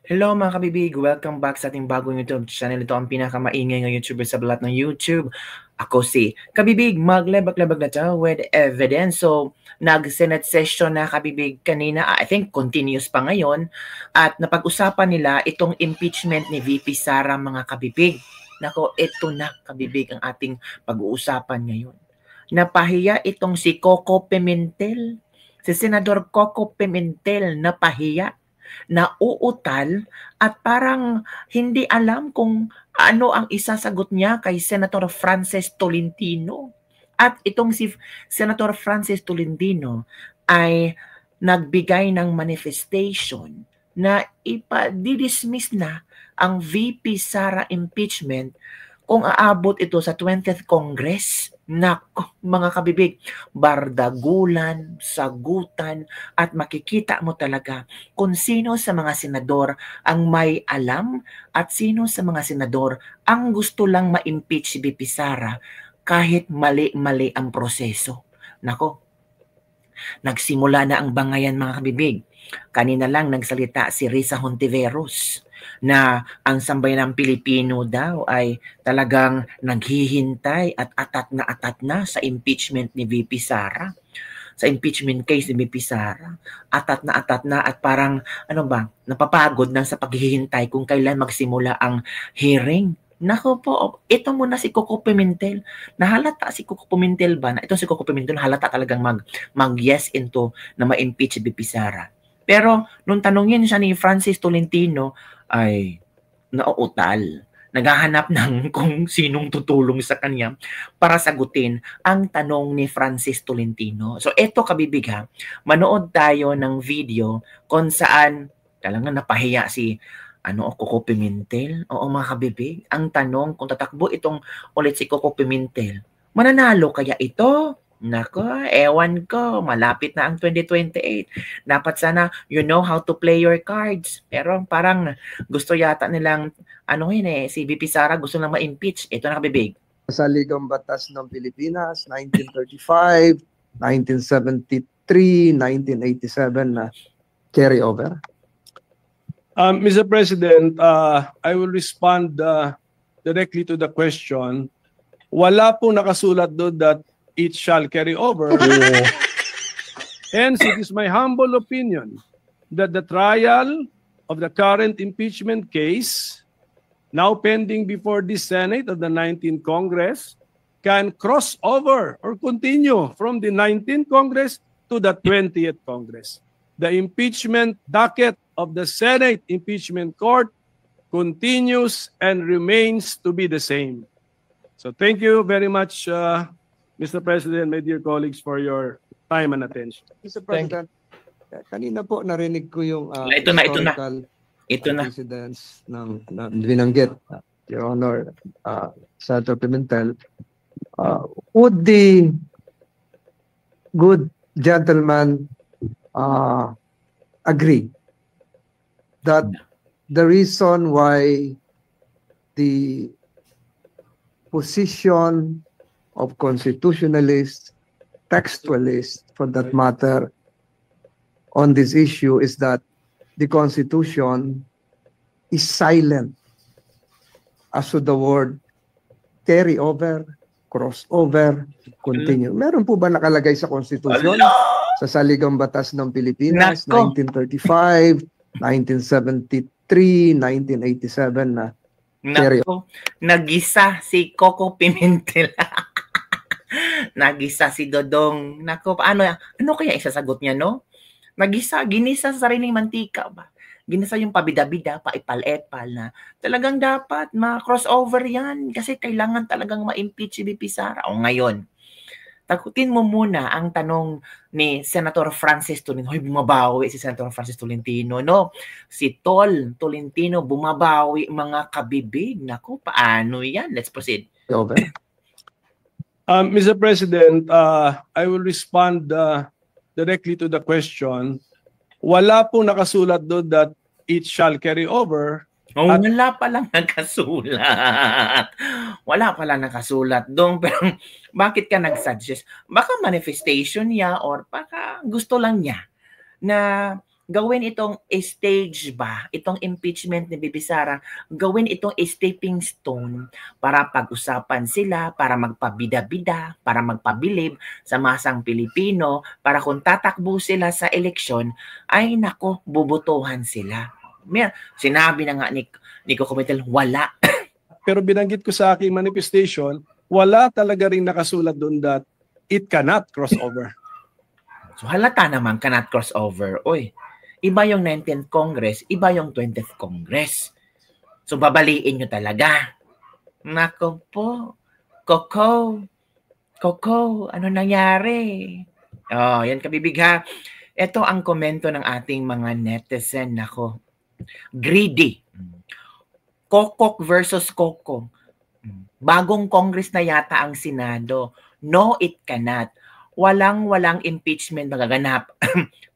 Hello mga kabibig! Welcome back sa ating bagong YouTube channel. Ito ang pinakamaingay ng YouTuber sa balat ng YouTube. Ako si Kabibig, maglebag-lebag na to with evidence. So, nag-Senate session na kabibig kanina. I think continuous pa ngayon. At napag-usapan nila itong impeachment ni VP Sara mga kabibig. Nako, ito na kabibig ang ating pag-uusapan ngayon. Napahiya itong si Coco Pimentel. Si Senador Coco Pimentel napahiya, nauutal at parang hindi alam kung ano ang isasagot niya kay Senator Francis Tolentino. At itong si Senator Francis Tolentino ay nagbigay ng manifestation na ipa-dismiss na ang VP Sara impeachment kung aabot ito sa 20th Congress. Nako, mga kabibig, bardagulan, sagutan, at makikita mo talaga kung sino sa mga senador ang may alam at sino sa mga senador ang gusto lang ma-impeach si VP Sara kahit mali-mali ang proseso. Nako, nagsimula na ang bangayan mga kabibig. Kanina lang nagsalita si Risa Hontiveros na ang sambayanang Pilipino daw ay talagang naghihintay at atat na sa impeachment ni VP Sara. Sa impeachment case ni VP Sara, atat na at parang napapagod na sa paghihintay kung kailan magsimula ang hearing. Nako po, ito muna si Coco Pimentel. Nahalata si Coco Pimentel ba? Ito si Coco Pimentel, halata talagang mag-yes into na ma-impeach si VP Sara. Pero nung tanungin siya ni Francis Tolentino, ay nauutal. Naghahanap ng kung sinong tutulong sa kanya para sagutin ang tanong ni Francis Tolentino. So eto kabibig ha, manood tayo ng video kung saan talagang napahiya si Coco Pimentel. Oo mga kabibig, ang tanong kung tatakbo itong ulit si Coco Pimentel, mananalo kaya ito? Nako, ewan ko, malapit na ang 2028. Dapat sana you know how to play your cards. Pero parang gusto yata nilang, si VP Sara gusto lang ma-impeach. Ito na kabibig. Sa Ligang Batas ng Pilipinas, 1935, 1973, 1987 na carry over. Mr. President, I will respond directly to the question. Wala pong nakasulat doon that it shall carry over. Hence, it is my humble opinion that the trial of the current impeachment case, now pending before the Senate of the 19th Congress, can cross over or continue from the 19th Congress to the 20th Congress. The impeachment docket of the Senate Impeachment Court continues and remains to be the same. So thank you very much, Mr. President, my dear colleagues, for your time and attention. Mr. President, kanina po narinig ko yung ito na. precedents ng binanggit, Your Honor, Senator Pimentel. Would the good gentleman agree that the reason why the position of constitutionalists, textualists for that matter, on this issue is that the Constitution is silent as to the word carry over, cross over, continue. Meron po ba nakalagay sa Constitution? Sa Saligang Batas ng Pilipinas, 1935, 1973, 1987 na carry over. Nagisa si Coco Pimentel. Nagisa si Dodong. Nako, ano kaya isasagot niya, no? Ginisa sa sariling mantika ba? Ginisa yung pabida-bida, paipal-epal na talagang dapat ma-crossover yan kasi kailangan talagang ma-impeach si VP Sara. O ngayon, takutin mo muna ang tanong ni Senator Francis Tolentino. Hoy, bumabawi si Senator Francis Tolentino, no? Si Tolentino bumabawi, mga kabibig. Naku, paano yan? Let's proceed. Over. Mr. President, I will respond directly to the question. Wala pong nakasulat doon that it shall carry over. Wala palang nakasulat. Wala palang nakasulat doon. Pero bakit ka nag-suggest? Baka manifestation niya or baka gusto lang niya na gawin itong stage ba, itong impeachment ni Bibi Sara, gawin itong stepping stone para pag-usapan sila, para magpabida-bida, para magpabilib sa masang Pilipino, para kung tatakbo sila sa eleksyon, ay nako, bubutuhan sila. Sinabi na nga ni Coco Pimentel, wala. Pero binanggit ko sa aking manifestation, wala talaga rin nakasulat doon that it cannot cross over. So halata naman cannot cross over. Oy, iba yung 19th Congress, iba yung 20th Congress. So babaliin nyo talaga. Nako po, Coco, ano nangyari? Oh, yan kabibig ha. Ito ang komento ng ating mga netizen. Nako, greedy. Kokok versus Coco. Bagong Congress na yata ang Senado. No, it cannot. Walang impeachment magaganap.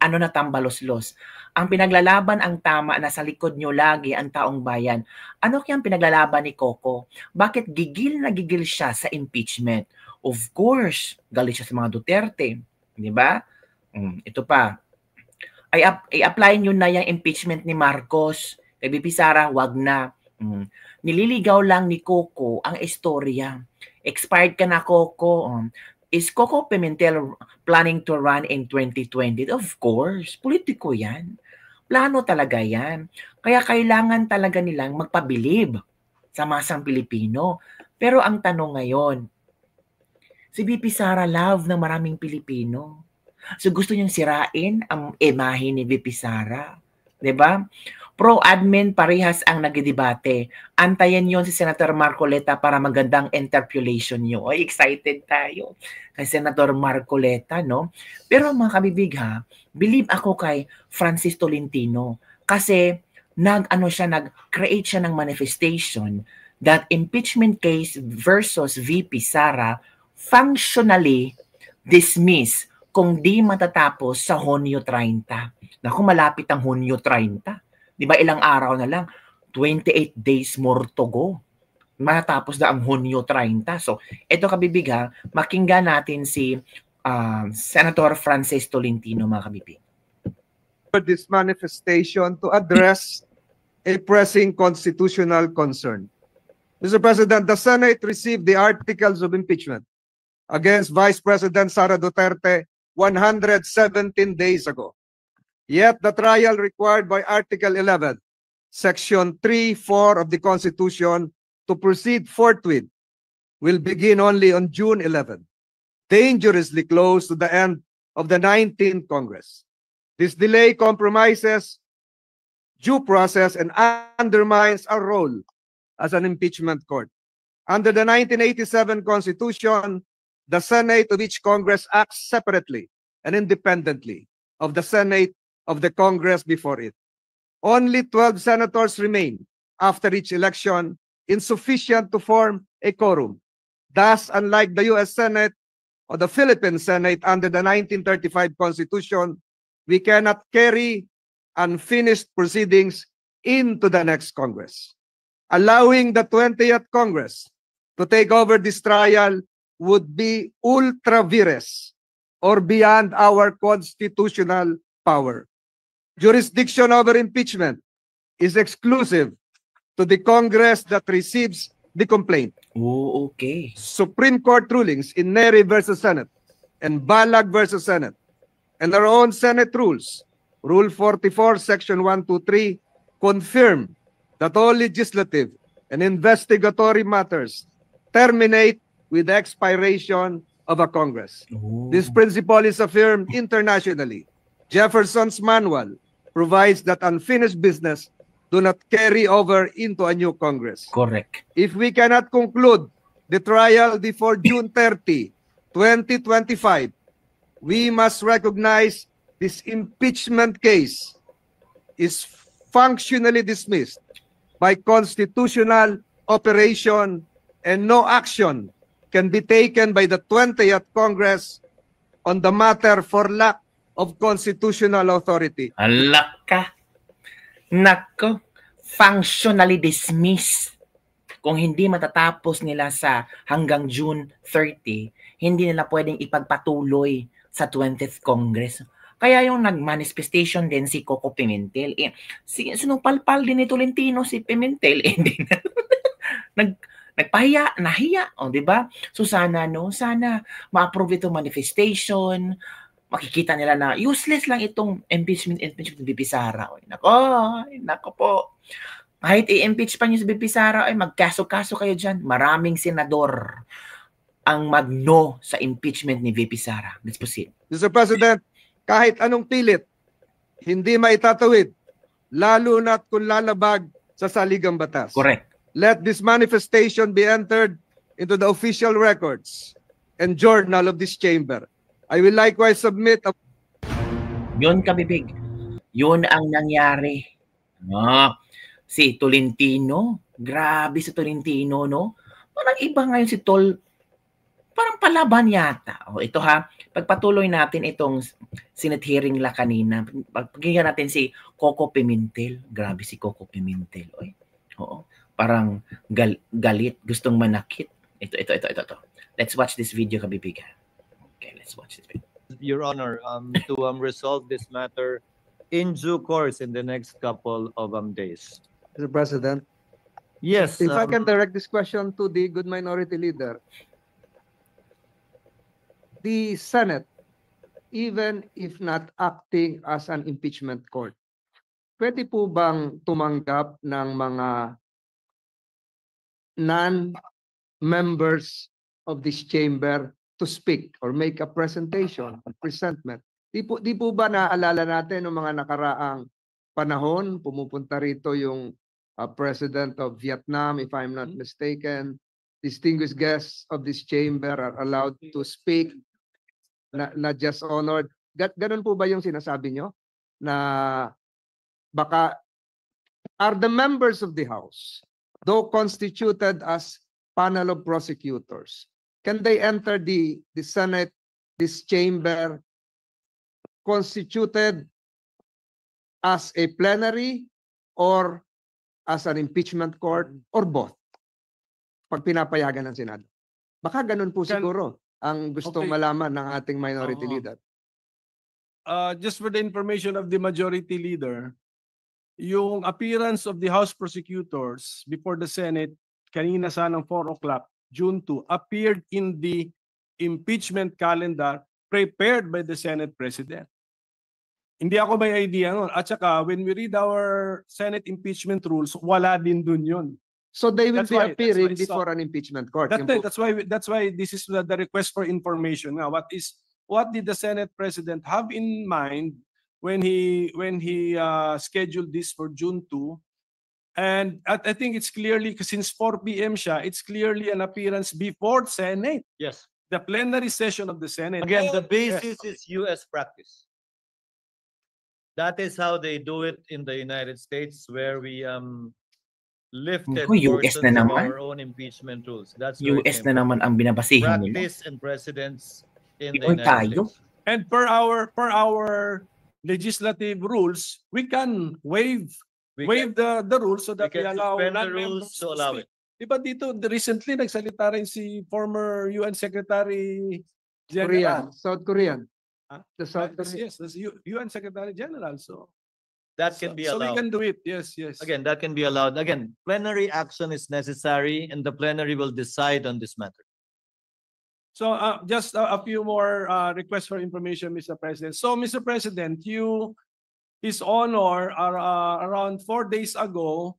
Ano na tambalos-los. Ang pinaglalaban ang tama na sa likod nyo lagi ang taong bayan. Ano kayang pinaglalaban ni Coco? Bakit gigil na gigil siya sa impeachment? Of course, galit siya sa mga Duterte. Di ba? Ito pa. I-apply nyo na yung impeachment ni Marcos. Kay Bibi Sara, wag na. Nililigaw lang ni Coco ang istorya. Expired ka na, Coco. Is Coco Pimentel planning to run in 2020? Of course. Politiko yan. Plano talaga yan. Kaya kailangan talaga nilang magpabilib sa masang Pilipino. Pero ang tanong ngayon, si Bibi Sara love ng maraming Pilipino. So gusto niyang sirain ang imahe ni Bibi Sara. 'Di ba? Pro-admin parehas ang nagdedebate. Antayin yon si Senator Marcoleta para magandang interpolation nyo. Ay, excited tayo kay Senator Marcoleta, no? Pero mga kabibig ha, believe ako kay Francis Tolentino kasi nag-create siya ng manifestation that impeachment case versus VP Sara functionally dismiss kung di matatapos sa Hunyo 30. Naku, malapit ang Hunyo 30. Di ba ilang araw na lang? 28 days more to go. Matapos na ang Hunyo 30. So, ito kabibig ha, makinggan natin si Senator Francis Tolentino, mga kabibig. This manifestation to address a pressing constitutional concern. Mr. President, the Senate received the articles of impeachment against Vice President Sara Duterte 117 days ago. Yet the trial required by Article 11, Section 3(4) of the Constitution to proceed forthwith will begin only on June 11, dangerously close to the end of the 19th Congress. This delay compromises due process and undermines our role as an impeachment court. Under the 1987 Constitution, the Senate of each Congress acts separately and independently of the Senate of the Congress before it. Only 12 senators remain after each election, insufficient to form a quorum. Thus, unlike the U.S. Senate or the Philippine Senate under the 1935 Constitution, we cannot carry unfinished proceedings into the next Congress. Allowing the 20th Congress to take over this trial would be ultra vires or beyond our constitutional power. Jurisdiction over impeachment is exclusive to the Congress that receives the complaint. Oh, okay. Supreme Court rulings in Neri versus Senate and Balag versus Senate and our own Senate rules, Rule 44, Section 123, confirm that all legislative and investigatory matters terminate with the expiration of a Congress. Oh. This principle is affirmed internationally. Jefferson's Manual provides that unfinished business do not carry over into a new Congress. Correct. If we cannot conclude the trial before June 30, 2025, we must recognize this impeachment case is functionally dismissed by constitutional operation and no action can be taken by the 20th Congress on the matter for lack of constitutional authority. Alak ka. Nako, functionally dismissed. Kung hindi matatapos nila sa hanggang June 30, hindi nila pwedeng ipagpatuloy sa 20th Congress. Kaya yung nag-manifestation din si Coco Pimentel, sinupalpal din ni Tolentino si Pimentel, hindi na, nagpahiya, nahiya, di ba? So sana ma-approve itong manifestation, makikita nila na useless lang itong impeachment ni BP Sara. Nako po. Kahit i-impeach pa niyo si BP Sara, magkaso-kaso kayo dyan. Maraming senador ang magno sa impeachment ni VP Sara. Let's proceed. Mr. President, kahit anong pilit, hindi maitatawid, lalo na't kung lalabag sa saligang batas. Correct. Let this manifestation be entered into the official records and journal of this chamber. I will likewise submit a... Yun, kabibig. Yun ang nangyari. Si Tolentino, grabe si Tolentino, no? Parang iba ngayon si Tol, parang palaban yata. Ito ha, pagpatuloy natin itong Senate hearing la kanina, pagpagigyan natin si Coco Pimentel. Grabe si Coco Pimentel. Oo, parang galit, gustong manakit. Ito. Let's watch this video, kabibigan. Okay, let's watch this video. Your Honor, to resolve this matter in due course in the next couple of days. Mr. President, yes. If I can direct this question to the good minority leader, the Senate, even if not acting as an impeachment court, pwede po bang tumanggap ng mga non-members of this chamber to speak or make a presentation, presentment? Di po ba naaalala natin ng mga nakaraang panahon, pumupunta rito yung President of Vietnam, if I'm not mistaken, distinguished guests of this chamber are allowed to speak, not just honored. Ganun po ba yung sinasabi nyo? Na baka are the members of the House, though constituted as panel of prosecutors, can they enter the Senate, this chamber, constituted as a plenary or as an impeachment court or both? Pag pinapayagan ng Senado. Baka ganun po siguro ang gustong malaman ng ating minority leader. Just for the information of the majority leader, yung appearance of the House prosecutors before the Senate kanina sanang 4 o'clock, June 2, appeared in the impeachment calendar prepared by the Senate President. Hindi ako may idea nun. At saka, when we read our Senate impeachment rules, wala din dun yun. So they will be appearing before an impeachment court. That's why this is the request for information. Now, what did the Senate President have in mind when he scheduled this for June 2? And I think it's clearly, since 4 p.m. siya, it's clearly an appearance before Senate. Yes. The plenary session of the Senate. Again, the basis is U.S. practice. That is how they do it in the United States, where we lifted US na portions of naman. our own impeachment rules. That's where it US came na from. naman ang binabasihan nila. Practice and precedents in the Yun United tayo. States. And per our legislative rules, we can waive the rules so that we can allow suspend the non-members rules to allow speak. it. Diba dito, recently nagsalita rin si former UN Secretary Korean, General. South Korean. Huh? The South Korean. Yes, the UN Secretary General. So That can be so we allowed. can do it. Yes. Again, that can be allowed. Again, plenary action is necessary, and the plenary will decide on this matter. So just a few more requests for information, Mr. President. So, Mr. President, His Honor, around 4 days ago,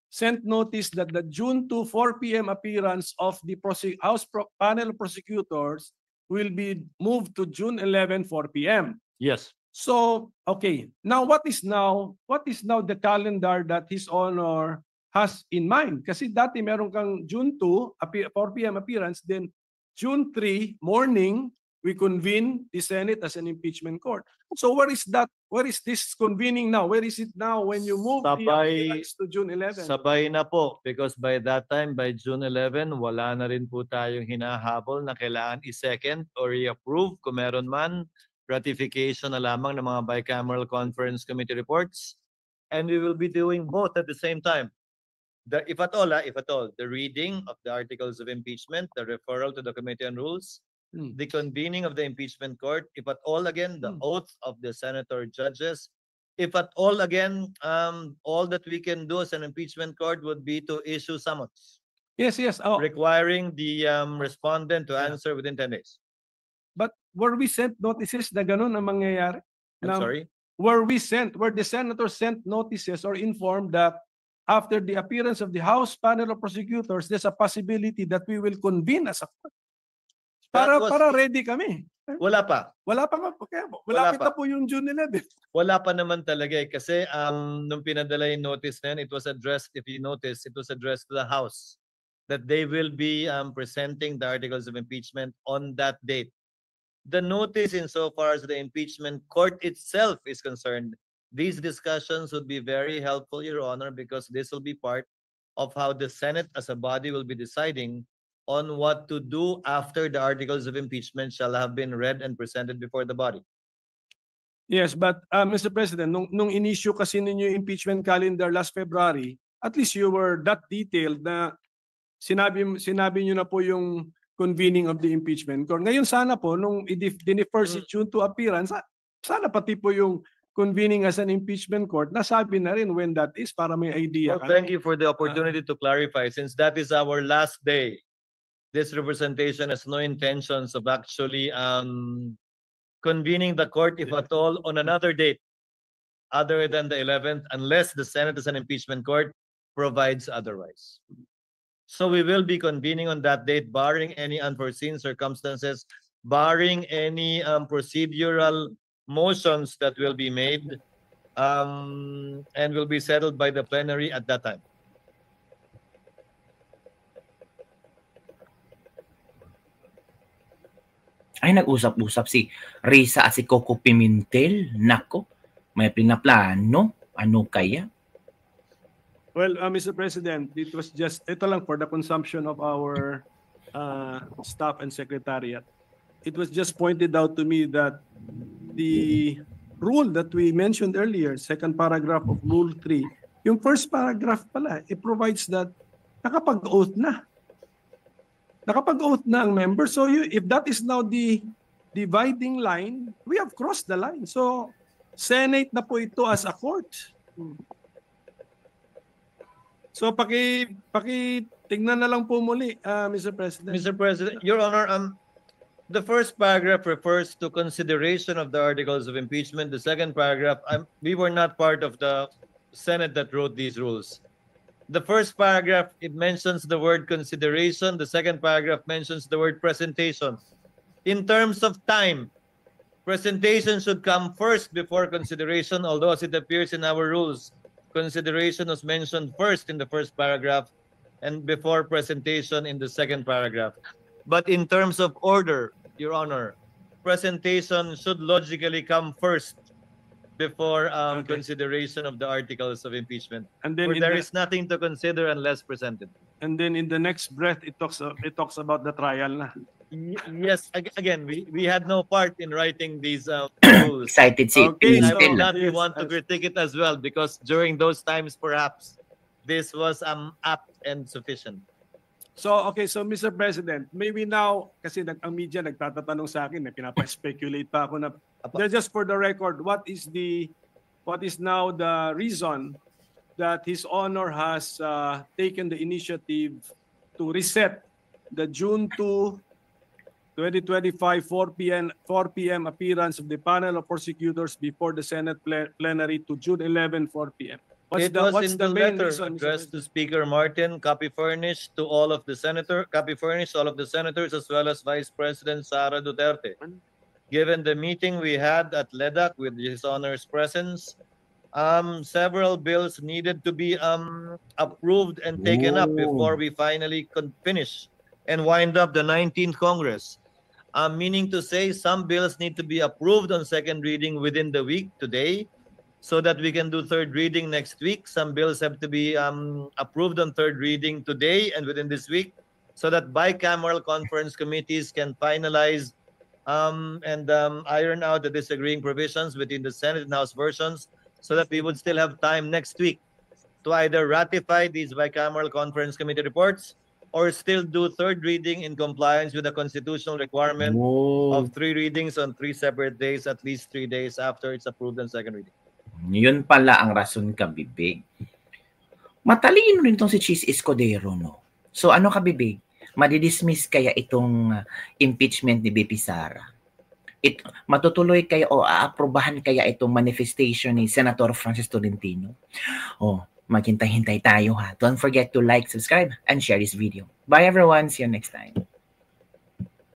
sent notice that the June 2, 4 p.m. appearance of the House panel of prosecutors will be moved to June 11, 4 p.m. Yes. So, okay. Now, what is now the calendar that His Honor has in mind? Kasi dati meron kang June 2, 4 p.m. appearance, then June 3 morning, we convene the Senate as an impeachment court. So where is that? Where is this convening now? Where is it now when you move the appearance to June 11? Sabay na po, because by that time, by June 11, wala na rin po tayong hinahabol na kailangan i-second or i-approve kung meron man, ratification na lamang ng mga bicameral conference committee reports. And we will be doing both at the same time. If at all, the reading of the articles of impeachment, the referral to the Committee on Rules, the convening of the impeachment court, if at all again, the oath of the senator judges, if at all again, all that we can do as an impeachment court would be to issue summons Yes, yes. Oh, requiring the respondent to Yeah. answer within 10 days. but were we sent notices na ganun ang mangyayari? I'm Na- sorry. Were the senators sent notices or informed that after the appearance of the House panel of prosecutors, there's a possibility that we will convene as a court? That was- Para ready kami. Wala pa. Wala pa nga po. Kaya Wala malapit pa. na po yung June 11. Wala pa naman talaga kasi nung pinadala yung notice na yun, it was addressed, if you notice, it was addressed to the House that they will be presenting the articles of impeachment on that date. The notice insofar as the impeachment court itself is concerned, these discussions would be very helpful, Your Honor, because this will be part of how the Senate as a body will be deciding on what to do after the articles of impeachment shall have been read and presented before the body. Yes, but Mr. President, nung in-issue kasi ninyo yung impeachment calendar last February, at least you were that detailed na sinabi nyo na po yung convening of the impeachment court. Ngayon sana po, nung dinifer si June to appearance, sana pati po yung convening as an impeachment court, nasabi na rin when that is para may idea Well, ka. thank you for the opportunity to clarify. Since that is our last day, this representation has no intentions of actually convening the court, if at all, on another date other than the 11th, unless the Senate as an impeachment court provides otherwise. So we will be convening on that date, barring any unforeseen circumstances, barring any procedural motions that will be made, and will be settled by the plenary at that time. Ay, nag-usap-usap si Risa at si Coco Pimentel. Nako, may pinaplano. Ano kaya? Well, Mr. President, it was just, ito lang for the consumption of our staff and secretariat. It was just pointed out to me that the rule that we mentioned earlier, second paragraph of Rule 3, yung first paragraph pala, it provides that nakapag-oath na. Nakapag-oath na ang member. So if that is now the dividing line, we have crossed the line. So Senate na po ito as a court. So tingnan na lang po muli, Mr. President. Mr. President, Your Honor, the first paragraph refers to consideration of the articles of impeachment. The second paragraph, we were not part of the Senate that wrote these rules. The first paragraph, it mentions the word consideration. The second paragraph mentions the word presentation. In terms of time, presentation should come first before consideration, although as it appears in our rules, consideration was mentioned first in the first paragraph and before presentation in the second paragraph. But in terms of order, Your Honor, presentation should logically come first before consideration of the articles of impeachment. And then For there is nothing to consider unless presented. And then in the next breath, it talks about the trial na. Yes, again, we had no part in writing these rules. Excited si Okay, I Pimentel. will not Yes, want to critique it as well because during those times, perhaps, this was apt and sufficient. So, okay, so Mr. President, maybe now, kasi ang media nagtatatanong sa akin, pinapa-speculate pa ako na, just for the record, what is now the reason that His Honor has taken the initiative to reset the June 2, 2025, 4 p.m. appearance of the panel of prosecutors before the Senate plenary to June 11, 4 p.m.? What's It was what's in the main letter reason, Mr. addressed to Speaker Martin, copy furnished to all of the senators as well as Vice President Sara Duterte. Given the meeting we had at LEDAC with His Honor's presence, several bills needed to be approved and taken up before we finally finish and wind up the 19th Congress. Meaning to say, some bills need to be approved on second reading within the week today, so that we can do third reading next week. Some bills have to be approved on third reading today and within this week, so that bicameral conference committees can finalize and iron out the disagreeing provisions between the Senate and House versions, so that we would still have time next week to either ratify these bicameral conference committee reports or still do third reading in compliance with the constitutional requirement of 3 readings on 3 separate days, at least 3 days after it's approved and second reading. Yun pala ang rason, Kabibig. Matalino rin itong si Cheese Escudero, no? So ano, Kabibig? Madidismiss kaya itong impeachment ni BP Sara? Matutuloy kaya o aaprobahan kaya itong manifestation ni Senator Francis Tolentino? Maghintay-hintay tayo ha. Don't forget to like, subscribe, and share this video. Bye everyone. See you next time.